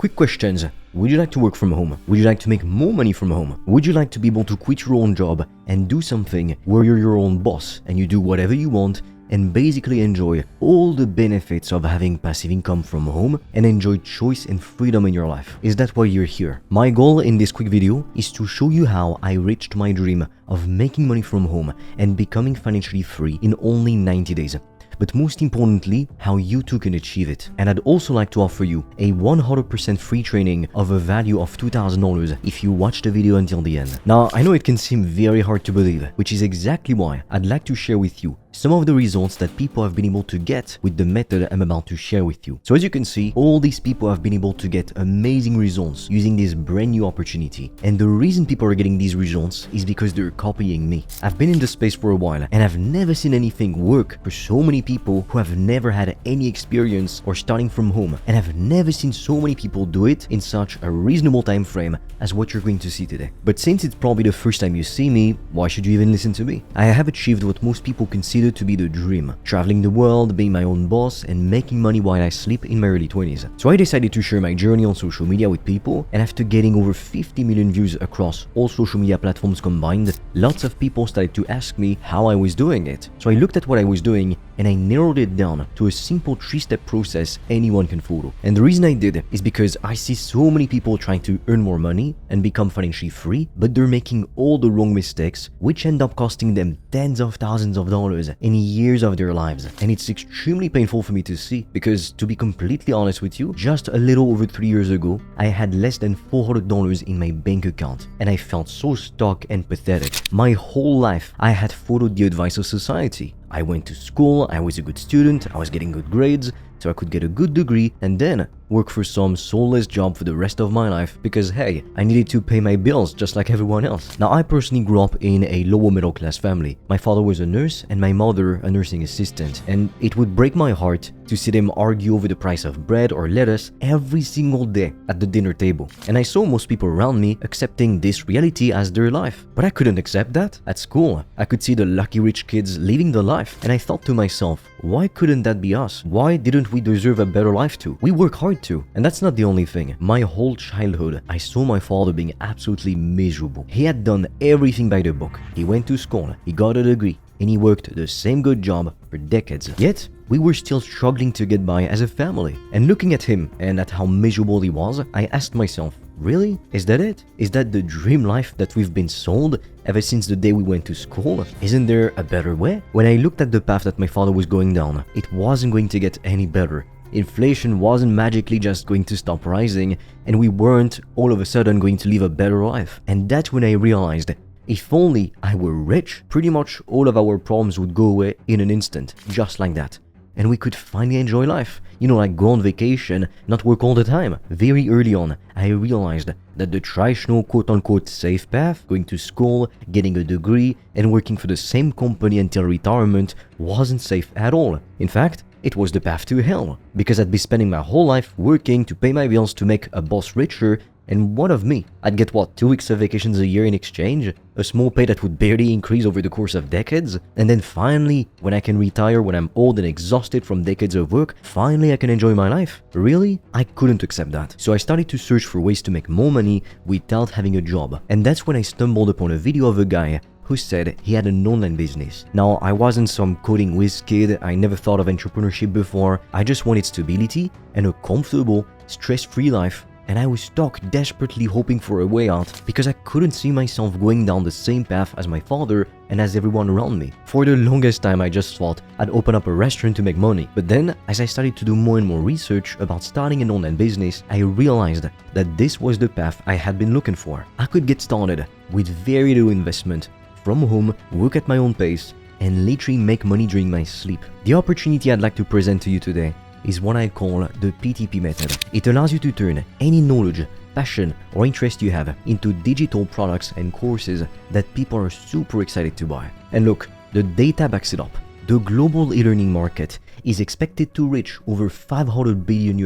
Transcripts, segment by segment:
quick questions. Would you like to work from home? Would you like to make more money from home? Would you like to be able to quit your own job and do something where you're your own boss and you do whatever you want and basically enjoy all the benefits of having passive income from home and enjoy choice and freedom in your life? Is that why you're here? My goal in this quick video is to show you how I reached my dream of making money from home and becoming financially free in only 90 days. But most importantly, how you too can achieve it. And I'd also like to offer you a 100% free training of a value of $2,000 if you watch the video until the end. Now, I know it can seem very hard to believe, which is exactly why I'd like to share with you some of the results that people have been able to get with the method I'm about to share with you. So as you can see, all these people have been able to get amazing results using this brand new opportunity. And the reason people are getting these results is because they're copying me. I've been in the space for a while and I've never seen anything work for so many people who have never had any experience or starting from home. And I've never seen so many people do it in such a reasonable time frame as what you're going to see today. But since it's probably the first time you see me, why should you even listen to me? I have achieved what most people consider to be the dream, traveling the world, being my own boss, and making money while I sleep in my early 20s. So I decided to share my journey on social media with people, and after getting over 50 million views across all social media platforms combined, lots of people started to ask me how I was doing it. So I looked at what I was doing and I narrowed it down to a simple 3-step process anyone can follow. And the reason I did is because I see so many people trying to earn more money and become financially free, but they're making all the wrong mistakes, which end up costing them tens of thousands of dollars and years of their lives. And it's extremely painful for me to see because, to be completely honest with you, just a little over 3 years ago, I had less than $400 in my bank account and I felt so stuck and pathetic. My whole life, I had followed the advice of society. I went to school, I was a good student, I was getting good grades, so I could get a good degree and then work for some soulless job for the rest of my life because, hey, I needed to pay my bills just like everyone else. Now, I personally grew up in a lower middle class family. My father was a nurse and my mother a nursing assistant, and it would break my heart to see them argue over the price of bread or lettuce every single day at the dinner table. And I saw most people around me accepting this reality as their life. But I couldn't accept that. At school, I could see the lucky rich kids living the life, and I thought to myself, why couldn't that be us? Why didn't we deserve a better life too? We work hard too. And that's not the only thing. My whole childhood, I saw my father being absolutely miserable. He had done everything by the book. He went to school, he got a degree, and he worked the same good job for decades. Yet, we were still struggling to get by as a family. And looking at him and at how miserable he was, I asked myself, really? Is that it? Is that the dream life that we've been sold ever since the day we went to school? Isn't there a better way? When I looked at the path that my father was going down, it wasn't going to get any better. Inflation wasn't magically just going to stop rising, and we weren't all of a sudden going to live a better life. And that's when I realized, if only I were rich, pretty much all of our problems would go away in an instant, just like that. And we could finally enjoy life. You know, like go on vacation, not work all the time. Very early on, I realized that the traditional quote-unquote safe path, going to school, getting a degree, and working for the same company until retirement wasn't safe at all. In fact, it was the path to hell, because I'd be spending my whole life working to pay my bills to make a boss richer, and what of me? I'd get what, 2 weeks of vacations a year in exchange? A small pay that would barely increase over the course of decades? And then finally, when I can retire, when I'm old and exhausted from decades of work, finally I can enjoy my life? Really? I couldn't accept that. So I started to search for ways to make more money without having a job. And that's when I stumbled upon a video of a guy who said he had an online business. Now, I wasn't some coding whiz kid, I never thought of entrepreneurship before, I just wanted stability and a comfortable, stress-free life, and I was stuck desperately hoping for a way out because I couldn't see myself going down the same path as my father and as everyone around me. For the longest time, I just thought I'd open up a restaurant to make money. But then, as I started to do more and more research about starting an online business, I realized that this was the path I had been looking for. I could get started with very little investment, from home, work at my own pace, and literally make money during my sleep. The opportunity I'd like to present to you today is what I call the PTP method. It allows you to turn any knowledge, passion, or interest you have into digital products and courses that people are super excited to buy. And look, the data backs it up. The global e-learning market is expected to reach over $500 billion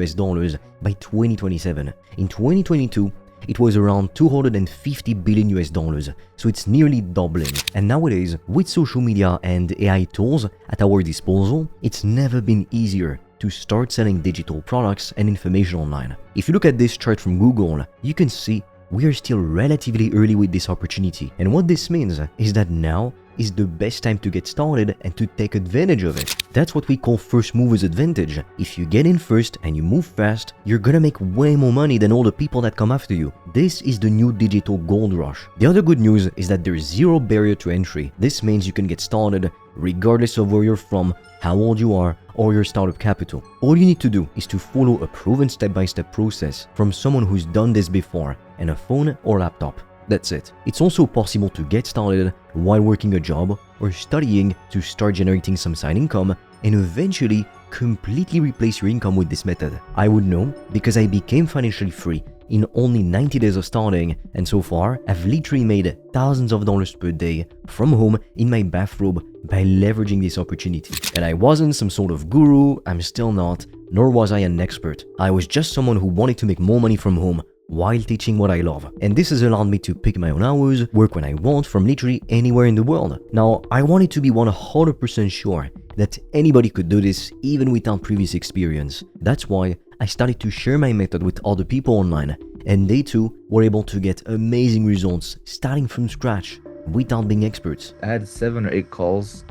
by 2027. In 2022, it was around $250 billion, so it's nearly doubling. And nowadays, with social media and AI tools at our disposal, it's never been easier to start selling digital products and information online. If you look at this chart from Google, you can see we are still relatively early with this opportunity. And what this means is that now is the best time to get started and to take advantage of it. That's what we call first movers advantage. If you get in first and you move fast, you're gonna make way more money than all the people that come after you. This is the new digital gold rush. The other good news is that there's zero barrier to entry. This means you can get started regardless of where you're from, how old you are, or your startup capital. All you need to do is to follow a proven step-by-step process from someone who's done this before on a phone or laptop. That's it. It's also possible to get started while working a job or studying to start generating some side income and eventually completely replace your income with this method. I would know because I became financially free in only 90 days of starting, and so far I've literally made thousands of dollars per day from home in my bathrobe by leveraging this opportunity. And I wasn't some sort of guru, I'm still not, nor was I an expert. I was just someone who wanted to make more money from home while teaching what I love. And this has allowed me to pick my own hours, work when I want from literally anywhere in the world. Now, I wanted to be 100% sure that anybody could do this even without previous experience. That's why I started to share my method with other people online, and they too were able to get amazing results starting from scratch without being experts. I had 7 or 8 calls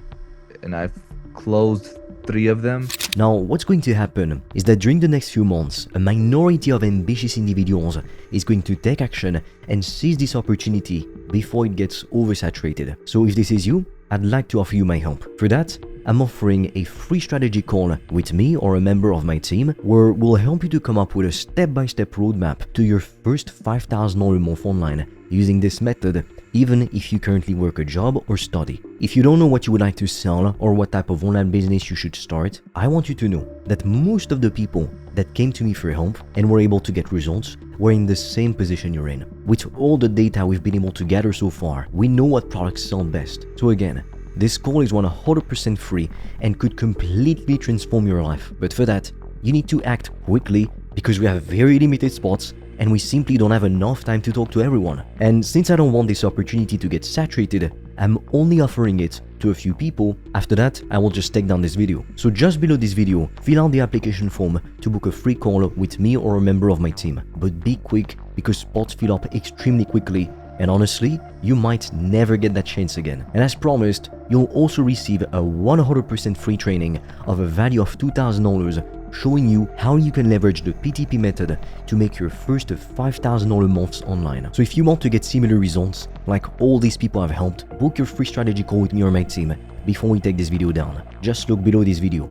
and I've closed 3 of them. Now, what's going to happen is that during the next few months, a minority of ambitious individuals is going to take action and seize this opportunity before it gets oversaturated. So if this is you, I'd like to offer you my help. For that, I'm offering a free strategy call with me or a member of my team where we'll help you to come up with a step-by-step roadmap to your first $5,000 a month online using this method, even if you currently work a job or study. If you don't know what you would like to sell or what type of online business you should start, I want you to know that most of the people that came to me for help and were able to get results were in the same position you're in. With all the data we've been able to gather so far, we know what products sell best. So again, this call is 100% free and could completely transform your life. But for that, you need to act quickly because we have very limited spots and we simply don't have enough time to talk to everyone. And since I don't want this opportunity to get saturated, I'm only offering it to a few people. After that, I will just take down this video. So just below this video, fill out the application form to book a free call with me or a member of my team. But be quick because spots fill up extremely quickly. And honestly, you might never get that chance again. And as promised, you'll also receive a 100% free training of a value of $2,000 showing you how you can leverage the PTP method to make your first $5,000 months online. So if you want to get similar results, like all these people I've helped, book your free strategy call with me or my team before we take this video down. Just look below this video.